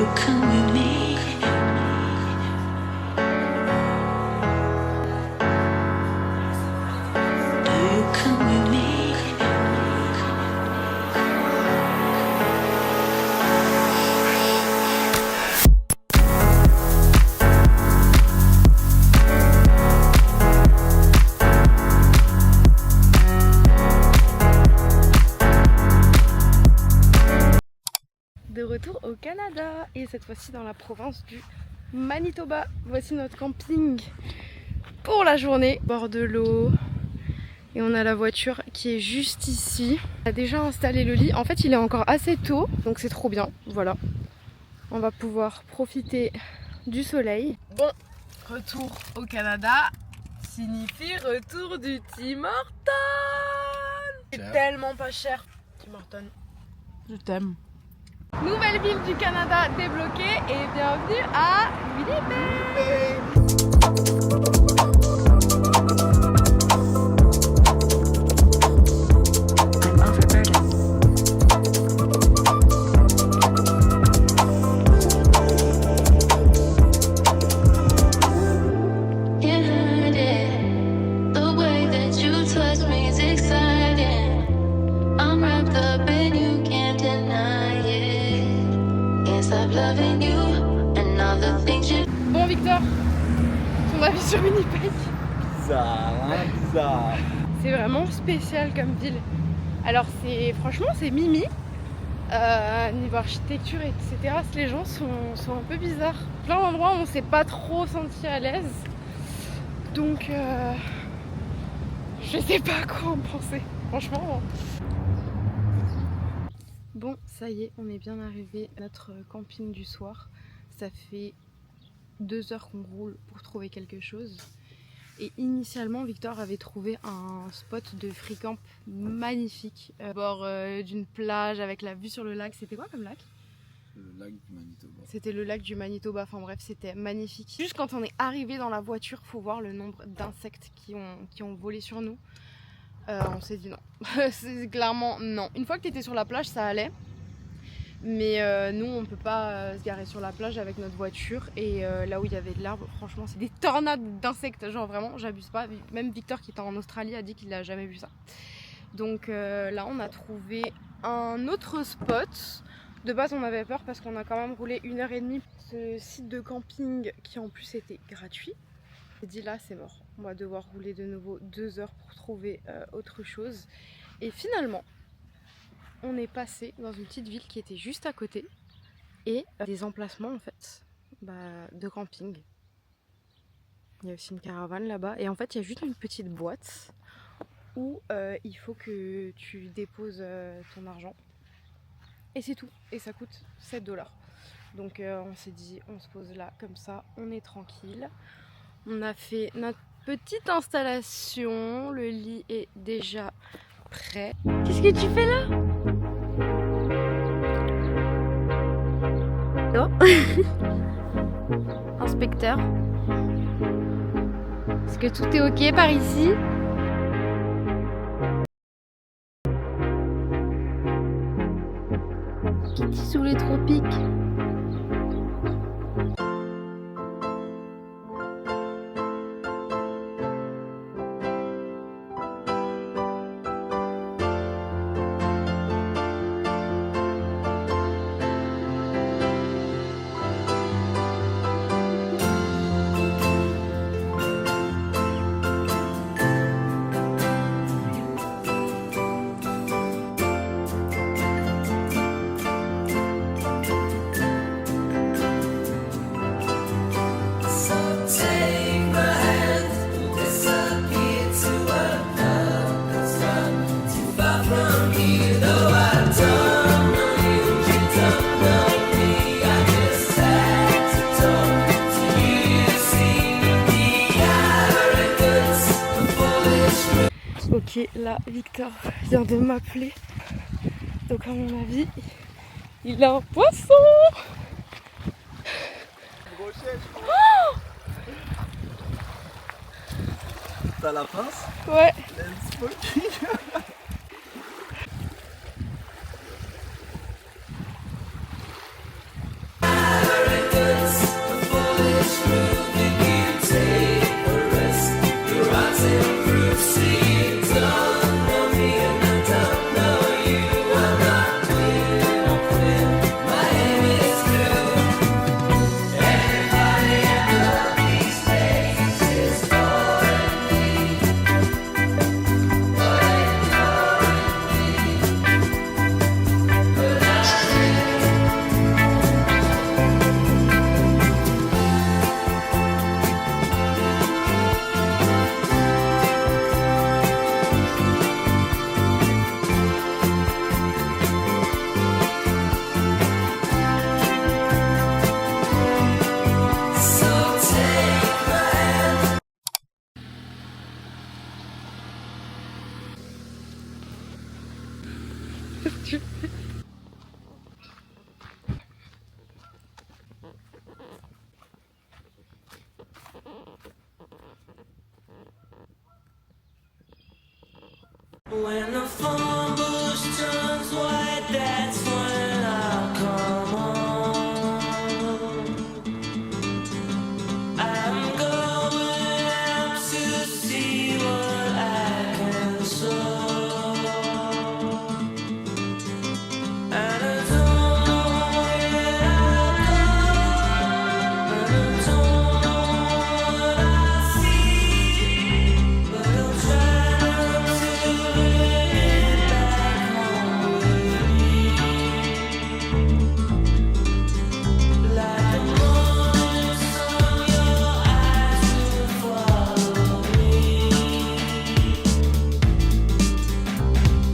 you come with me? Do you come with me? De retour au Canada et cette fois-ci dans la province du Manitoba. Voici notre camping pour la journée, bord de l'eau, et on a la voiture qui est juste ici. On a déjà installé le lit, en fait il est encore assez tôt donc c'est trop bien, voilà. On va pouvoir profiter du soleil. Bon, retour au Canada signifie retour du Tim Hortons. C'est tellement pas cher, Tim Hortons. Je t'aime. Nouvelle ville du Canada débloquée et bienvenue à Winnipeg. Bon Victor, ton avis sur Winnipeg? Bizarre, hein, bizarre. C'est vraiment spécial comme ville. Alors franchement c'est mimi. Niveau architecture etc, les gens sont un peu bizarres. Plein d'endroits où on s'est pas trop senti à l'aise. Donc je sais pas quoi en penser, franchement. Bon, ça y est, on est bien arrivé à notre camping du soir. Ça fait 2 heures qu'on roule pour trouver quelque chose. Et initialement, Victor avait trouvé un spot de free camp magnifique, au bord d'une plage avec la vue sur le lac. C'était quoi comme lac? Le lac du Manitoba. C'était le lac du Manitoba, enfin bref, c'était magnifique. Juste quand on est arrivé dans la voiture, faut voir le nombre d'insectes qui ont volé sur nous. On s'est dit non, c'est clairement non. Une fois que tu étais sur la plage, ça allait. Mais nous, on peut pas se garer sur la plage avec notre voiture. Et là où il y avait de l'herbe, franchement, c'est des tornades d'insectes. Genre vraiment, j'abuse pas. Même Victor qui était en Australie a dit qu'il a jamais vu ça. Donc là, on a trouvé un autre spot. De base, on avait peur parce qu'on a quand même roulé 1h30. Ce site de camping qui en plus était gratuit. J'ai dit là, c'est mort. On va devoir rouler de nouveau 2 heures pour trouver autre chose. Et finalement, on est passé dans une petite ville qui était juste à côté et des emplacements en fait de camping. Il y a aussi une caravane là-bas et en fait il y a juste une petite boîte où il faut que tu déposes ton argent et c'est tout, et ça coûte 7 $. Donc on s'est dit on se pose là comme ça, on est tranquille. On a fait notre petite installation, le lit est déjà prêt. Qu'est-ce que tu fais là? Oh. Inspecteur, est-ce que tout est ok par ici? Kitty sous les tropiques. Ok, là Victor vient de m'appeler. Donc à mon avis, il a un poisson. Oh, T'as la pince? ouais. Let's fucking. When the phone bush turns white, that's when I'll come home. I'm going out to see what I can sow. And I don't know where I'll go, and I don't know what I'll see, but I'll try not to bring it back home with me. Like the morning sun, your eyes will follow me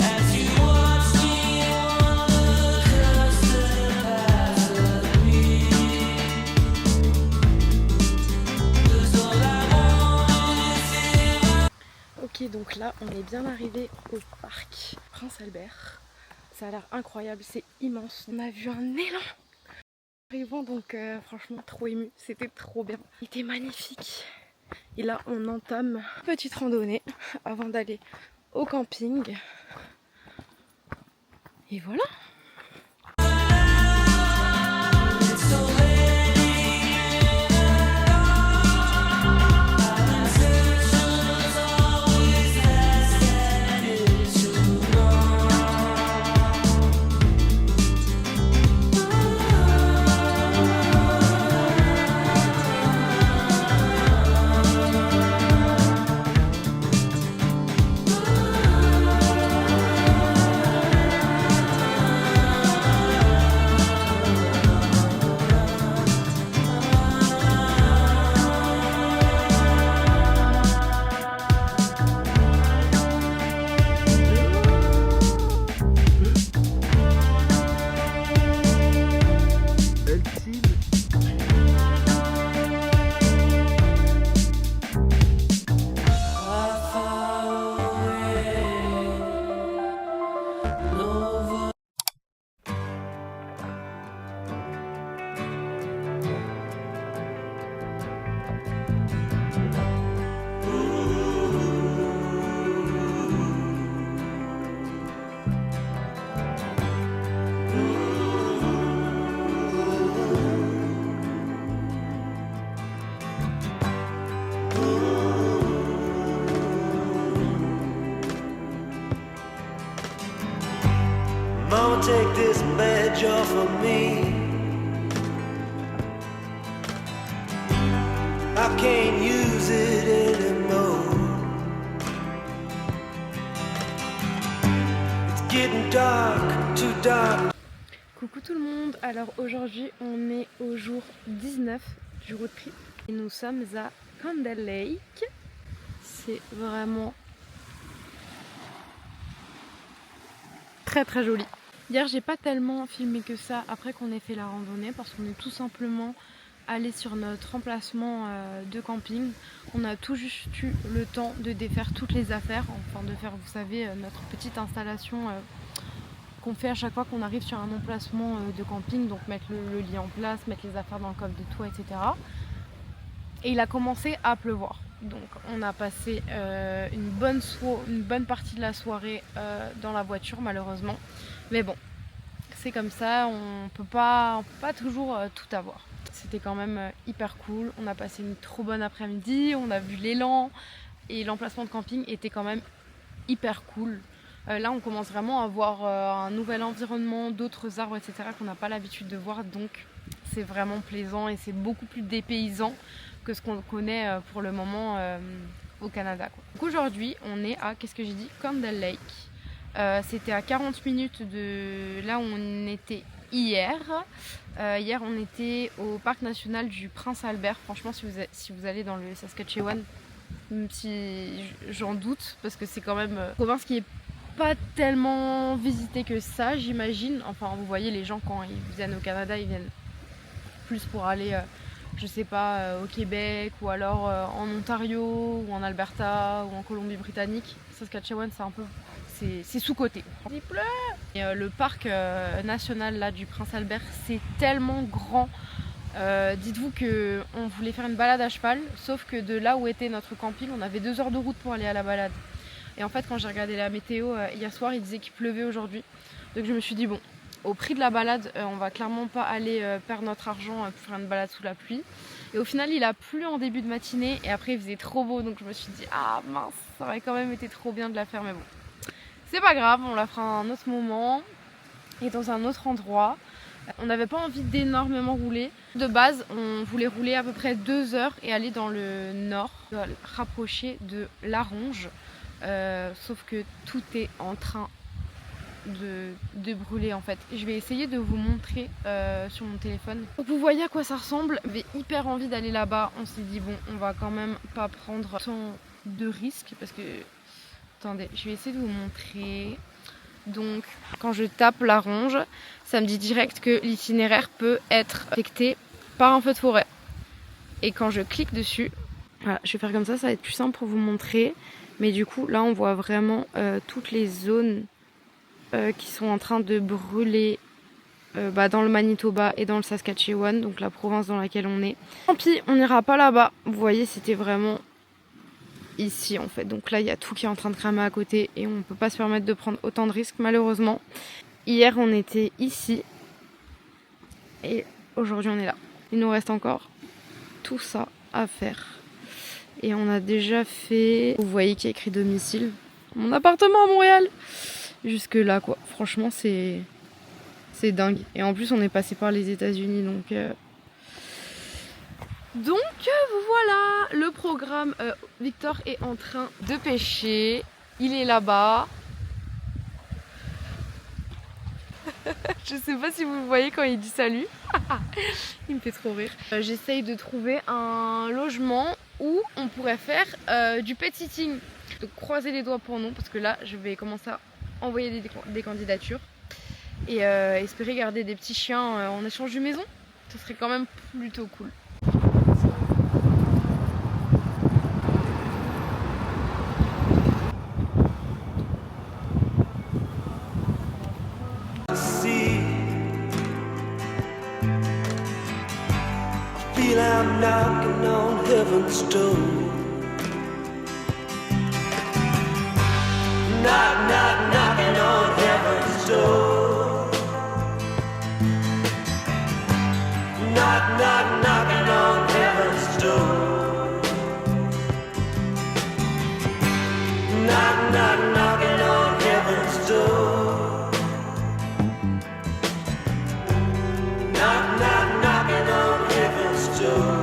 as you watch me on the custard pass me. 'Cause all I want is Ok, donc là on est bien arrivé au parc Prince Albert. Ça a l'air incroyable, c'est immense. On a vu un élan arrivant, donc franchement trop ému, c'était trop bien. Il était magnifique. Et là on entame une petite randonnée avant d'aller au camping. Et voilà. Mama, take this badge off of me. I can't use it anymore. It's getting dark, too dark. Coucou tout le monde, alors aujourd'hui on est au jour 19 du road trip et nous sommes à Candle Lake. C'est vraiment très joli. Hier j'ai pas tellement filmé que ça après qu'on ait fait la randonnée parce qu'on est tout simplement allé sur notre emplacement de camping. On a tout juste eu le temps de défaire toutes les affaires, enfin de faire, vous savez, notre petite installation qu'on fait à chaque fois qu'on arrive sur un emplacement de camping, donc mettre le lit en place, mettre les affaires dans le coffre de toit, etc. Et il a commencé à pleuvoir. Donc on a passé une bonne partie de la soirée dans la voiture malheureusement. Mais bon, c'est comme ça, on peut pas toujours tout avoir. C'était quand même hyper cool, on a passé une trop bonne après-midi, on a vu l'élan et l'emplacement de camping était quand même hyper cool. Là on commence vraiment à voir un nouvel environnement, d'autres arbres, etc. qu'on n'a pas l'habitude de voir, donc c'est vraiment plaisant et c'est beaucoup plus dépaysant que ce qu'on connaît pour le moment au Canada, quoi. Donc aujourd'hui on est à, qu'est-ce que j'ai dit, Candle Lake. C'était à 40 minutes de là où on était hier. Hier on était au parc national du Prince Albert. Franchement si vous allez dans le Saskatchewan, même si j'en doute parce que c'est quand même une province qui est pas tellement visitée que ça, j'imagine. Enfin vous voyez, les gens quand ils viennent au Canada ils viennent plus pour aller je sais pas, au Québec ou alors en Ontario ou en Alberta ou en Colombie-Britannique. Saskatchewan c'est un peu, c'est sous-côté. Il pleut. Et le parc national là, du Prince Albert, c'est tellement grand. Dites-vous qu'on voulait faire une balade à cheval, sauf que de là où était notre camping, on avait 2 heures de route pour aller à la balade. Et en fait quand j'ai regardé la météo hier soir, il disait qu'il pleuvait aujourd'hui. Donc je me suis dit bon, au prix de la balade, on va clairement pas aller perdre notre argent pour faire une balade sous la pluie. Et au final il a plu en début de matinée et après il faisait trop beau, donc je me suis dit ah mince, ça aurait quand même été trop bien de la faire, mais bon. C'est pas grave, on la fera à un autre moment et dans un autre endroit. On n'avait pas envie d'énormément rouler. De base, on voulait rouler à peu près 2 heures et aller dans le nord, rapprocher de Laronge. Sauf que tout est en train de brûler en fait. Je vais essayer de vous montrer sur mon téléphone. Donc vous voyez à quoi ça ressemble. J'avais hyper envie d'aller là-bas. On s'est dit bon, on va quand même pas prendre tant de risques parce que... Attendez, je vais essayer de vous montrer. Donc quand je tape Laronge, ça me dit direct que l'itinéraire peut être affecté par un feu de forêt. Et quand je clique dessus, voilà, je vais faire comme ça va être plus simple pour vous montrer. Mais du coup là on voit vraiment toutes les zones qui sont en train de brûler dans le Manitoba et dans le Saskatchewan, donc la province dans laquelle on est. Tant pis, on n'ira pas là-bas. Vous voyez, c'était vraiment ici en fait. Donc là, il y a tout qui est en train de cramer à côté et on ne peut pas se permettre de prendre autant de risques malheureusement. Hier, on était ici et aujourd'hui, on est là. Il nous reste encore tout ça à faire. Et on a déjà fait... Vous voyez qu'il y a écrit domicile. Mon appartement à Montréal. Jusque là quoi, franchement c'est dingue. Et en plus on est passé par les États-Unis donc voilà le programme. Victor est en train de pêcher, il est là-bas. Je sais pas si vous le voyez quand il dit salut. Il me fait trop rire. J'essaye de trouver un logement où on pourrait faire du pet sitting. Donc croisez les doigts pour nous parce que là je vais commencer à envoyer des candidatures et espérer garder des petits chiens en échange d'une maison. Ce serait quand même plutôt cool. See, I feel I'm knocking on heaven's door. Knock, knock, knocking on heaven's door. Knock, knock, knocking on heaven's door. Knock, knock, knocking on heaven's door. Knock, knock, knocking on heaven's door.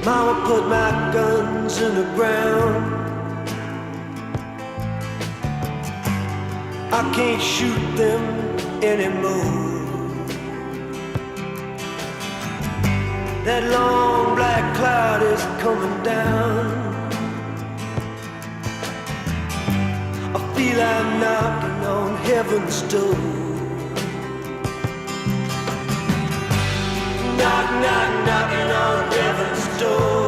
Mama put my guns in the ground. I can't shoot them anymore. That long black cloud is coming down. I feel I'm knocking on heaven's door. Knock, knock, knocking on heaven's door.